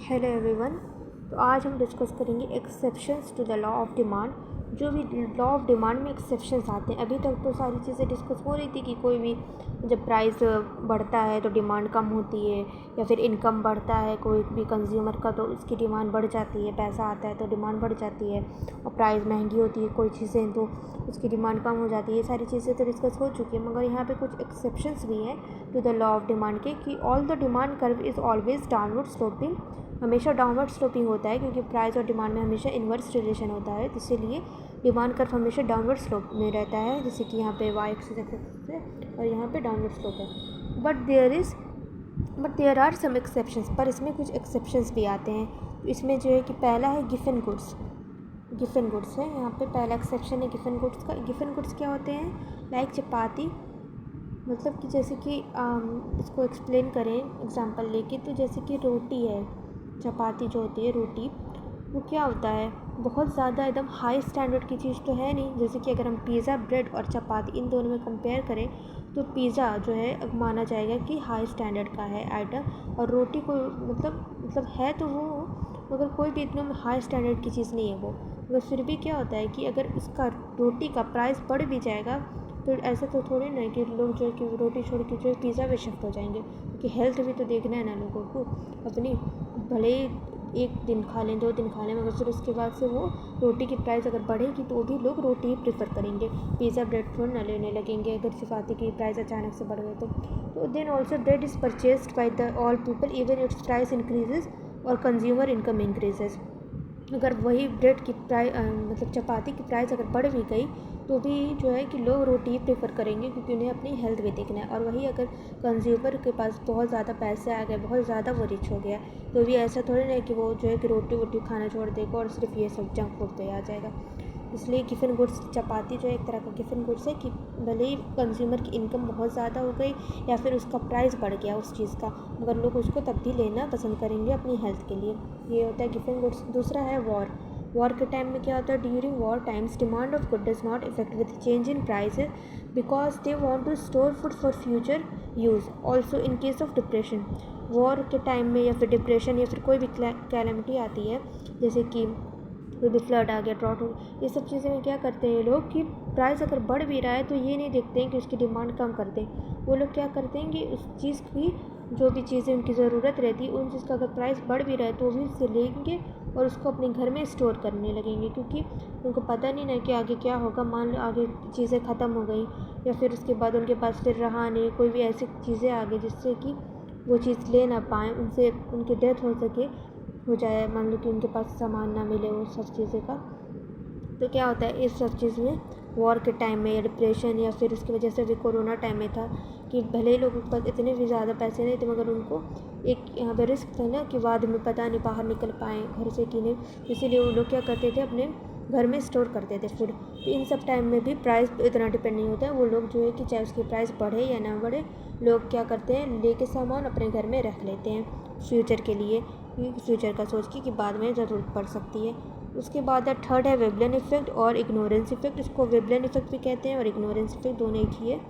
Hello everyone. तो आज हम डिस्कस करेंगे exceptions to the law of demand. जो भी लॉ ऑफ डिमांड में एक्सेप्शंस आते हैं, अभी तक तो सारी चीज़ें डिस्कस हो रही थी कि कोई भी जब प्राइस बढ़ता है तो डिमांड कम होती है, या फिर इनकम बढ़ता है कोई भी कंज्यूमर का तो उसकी डिमांड बढ़ जाती है, पैसा आता है तो डिमांड बढ़ जाती है, और प्राइस महंगी होती है कोई चीज़ें तो उसकी डिमांड कम हो जाती है। ये सारी चीज़ें तो डिस्कस हो चुकी है, मगर यहाँ पे कुछ एक्सेप्शंस भी हैं to the law of demand के कि all the demand curve is always downward sloping. हमेशा डाउनवर्ड स्लोपिंग होता है क्योंकि प्राइस और डिमांड में हमेशा इन्वर्स रिलेशन होता है, इसीलिए डिमांड कर्व हमेशा डाउनवर्ड स्लोप में रहता है, जैसे कि यहाँ पे वाई एक्सिस है और यहाँ पे डाउनवर्ड स्लोप है। But there are some exceptions, पर इसमें कुछ एक्सेप्शंस भी आते हैं। तो इसमें जो है कि पहला है गिफन गुड्स है। यहाँ पे पहला एक्सेप्शन है गिफन गुड्स का। गिफन गुड्स क्या होते हैं? लाइक चपाती, मतलब कि जैसे कि इसको एक्सप्लेन करें एग्जांपल लेके, तो जैसे कि रोटी है, चपाती जो होती है रोटी, वो क्या होता है, बहुत ज़्यादा एकदम हाई स्टैंडर्ड की चीज़ तो है नहीं। जैसे कि अगर हम पिज़्ज़ा, ब्रेड और चपाती इन दोनों में कंपेयर करें तो पिज़्ज़ा जो है माना जाएगा कि हाई स्टैंडर्ड का है आइटम, और रोटी को मतलब है तो वो, मगर कोई भी इतना हाई स्टैंडर्ड की चीज़ नहीं है वो। मगर फिर भी क्या होता है कि अगर उसका रोटी का प्राइस बढ़ भी जाएगा तो ऐसा तो थोड़ी ना कि लोग जो है कि रोटी छोड़ के जो है पिज़्ज़ा पे शिफ्ट हो जाएंगे, क्योंकि हेल्थ भी तो देखना है ना लोगों को अपनी। भले ही एक दिन खा लें, 2 दिन खा लें, मगर फिर उसके बाद से वो रोटी की प्राइस अगर बढ़ेगी तो भी लोग रोटी ही प्रेफर करेंगे, पिज़्ज़ा ब्रेड थोड़ा ना लेने लगेंगे अगर चपाती की प्राइस अचानक से बढ़ गए तो then also bread is purchased by the all people even its price increases और कंज्यूमर इनकम इंक्रीजेज। अगर वही ब्रेड की प्राइस मतलब चपाती की प्राइस अगर बढ़ भी गई तो भी जो है कि लोग रोटी ही प्रेफर करेंगे, क्योंकि उन्हें अपनी हेल्थ भी देखना है। और वही अगर कंज्यूमर के पास बहुत ज़्यादा पैसे आ गए, बहुत ज़्यादा वो रिच हो गया, तो भी ऐसा थोड़ी ना है कि वो जो है कि रोटी वोटी खाना छोड़ देगा और सिर्फ ये सब जंक फूड पे आ जाएगा। इसलिए गिफन गुड्स, चपाती जो है एक तरह का गिफन गुड्स है कि भले ही कंज्यूमर की इनकम बहुत ज़्यादा हो गई या फिर उसका प्राइस बढ़ गया उस चीज़ का, मगर लोग उसको तब भी लेना पसंद करेंगे अपनी हेल्थ के लिए। ये होता है गिफन गुड्स। दूसरा है वॉर के टाइम में क्या होता है, during war times demand of good does not effect with change in prices because they want to store food for future use. Also in case of depression, war के time में या फिर depression या फिर कोई भी कैलेमिटी आती है, जैसे कि कोई भी फ्लड आ गया, ड्रॉट हो गया, ये सब चीज़ें में क्या करते हैं लोग कि प्राइस अगर बढ़ भी रहा है तो ये नहीं देखते हैं कि उसकी डिमांड कम कर दें। वो लोग क्या करते हैं कि उस चीज़ की जो भी चीज़ें उनकी ज़रूरत रहती है उन चीज़ का अगर प्राइस बढ़ भी रहा है तो भी उससे लेंगे और उसको अपने घर में स्टोर करने लगेंगे, क्योंकि उनको पता नहीं ना कि आगे क्या होगा। मान लो आगे चीज़ें ख़त्म हो गई या फिर उसके बाद उनके पास फिर रहा नहीं, कोई भी ऐसी चीज़ें आ गई जिससे कि वो चीज़ ले ना पाएँ, उनसे उनकी डेथ हो जाए, मान लो कि उनके पास सामान ना मिले वो सब चीज़ें का, तो क्या होता है इस सब चीज़ में वॉर के टाइम में या डिप्रेशन या फिर उसकी वजह से भी कोरोना टाइम में था कि भले ही लोगों के पास इतने भी ज़्यादा पैसे नहीं थे, मगर उनको एक यहाँ पे रिस्क था ना कि बाद में पता नहीं बाहर निकल पाएँ घर से कि नहीं, इसीलिए वो लोग क्या करते थे अपने घर में स्टोर करते थे फूड। तो इन सब टाइम में भी प्राइस इतना डिपेंड नहीं होता है, वो लोग जो है कि चाहे उसकी प्राइस बढ़े या ना बढ़े, लोग क्या करते हैं लेके सामान अपने घर में रख लेते हैं फ्यूचर के लिए, फ्यूचर का सोच के कि बाद में ज़रूरत पड़ सकती है। उसके बाद थर्ड है वेबलन इफेक्ट और इग्नोरेंस इफेक्ट। इसको वेबलन इफेक्ट भी कहते हैं और इग्नोरेंस इफेक्ट, दोनों एक ही है।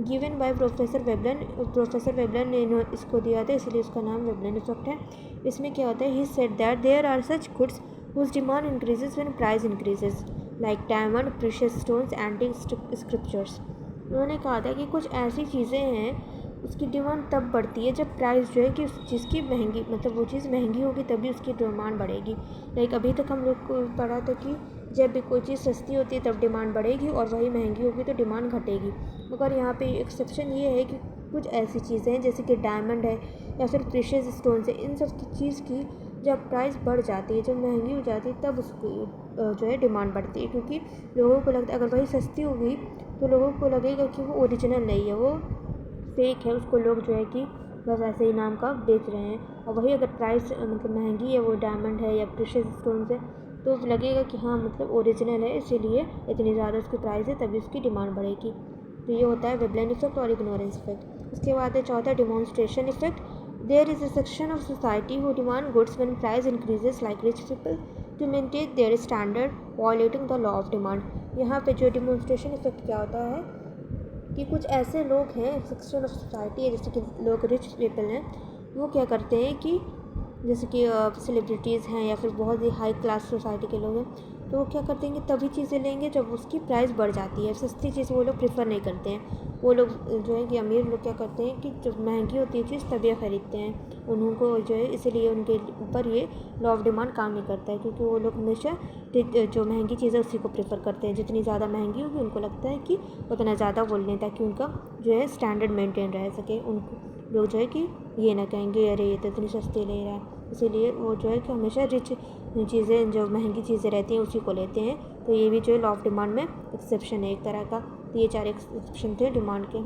गिवन बाय प्रोफेसर वेबलन ने इसको दिया था, इसलिए इसका नाम वेबलन इफेक्ट है। इसमें क्या होता है, he said that there are such goods whose demand increases when price increases like diamond, precious stones, antique scriptures. उन्होंने कहा था कि कुछ ऐसी चीज़ें हैं उसकी डिमांड तब बढ़ती है जब प्राइस जो है कि उस चीज़ की महंगी, मतलब वो चीज़ महंगी होगी तभी उसकी डिमांड बढ़ेगी। लाइक अभी तक हम लोग को पढ़ा था कि जब भी कोई चीज़ सस्ती होती है तब डिमांड बढ़ेगी और वही महंगी होगी तो डिमांड घटेगी। मगर यहाँ पे एक्सेप्शन ये है कि कुछ ऐसी चीज़ें हैं जैसे कि डायमंड है या फिर प्रीशियस स्टोन्स है, इन सब की चीज़ की जब प्राइस बढ़ जाती है, जब महंगी हो जाती है, तब उसकी जो है डिमांड बढ़ती है, क्योंकि लोगों को लगता है अगर वही सस्ती होगी तो लोगों को लगेगा कि वो ओरिजिनल नहीं है, वो फेक है, उसको लोग जो है कि बस ऐसे ही नाम का बेच रहे हैं। और वही अगर प्राइस मतलब महंगी है, वो डायमंड है या प्रीशियस स्टोन्स है, तो लगेगा कि हाँ मतलब ओरिजिनल है, इसीलिए इतनी ज़्यादा उसकी प्राइस है, तभी उसकी डिमांड बढ़ेगी। तो ये होता है वेबलन इफेक्ट और इग्नोरेंस इफेक्ट। उसके बाद है चौथा demonstration effect. There is a section of society who demand goods when price increases like rich people to maintain their standard violating the law of demand. यहाँ पे जो डिमॉन्स्ट्रेशन इफेक्ट क्या होता है कि कुछ ऐसे लोग हैं, सेक्शन ऑफ सोसाइटी है, जैसे कि लोग रिच पीपल हैं, वो क्या करते हैं कि जैसे कि सेलिब्रिटीज़ हैं या फिर बहुत ही हाई क्लास सोसाइटी के लोग हैं, तो वो क्या करते हैं कि तभी चीज़ें लेंगे जब उसकी प्राइस बढ़ जाती है। सस्ती चीज़ वो लोग प्रेफर नहीं करते हैं। वो लोग जो है कि अमीर लोग क्या करते हैं कि जब महंगी होती है चीज़ तभी ख़रीदते हैं। उनको जो है इसीलिए उनके ऊपर ये लॉ ऑफ डिमांड काम नहीं करता है, क्योंकि वो लोग हमेशा जो महंगी चीज़ है उसी को प्रेफर करते हैं। जितनी ज़्यादा महंगी होगी उनको लगता है कि उतना ज़्यादा वो लें, ताकि उनका जो है स्टैंडर्ड मेंटेन रह सके। उनको लोग जो है कि ये ना कहेंगे अरे ये तो इतनी सस्ती ले रहा है। इसीलिए वो जो है कि हमेशा रिच चीज़ें, जो महंगी चीज़ें रहती हैं उसी को लेते हैं। तो ये भी जो है लॉ ऑफ डिमांड में एक्सेप्शन है एक तरह का। तो ये 4 एक्सेप्शन थे डिमांड के।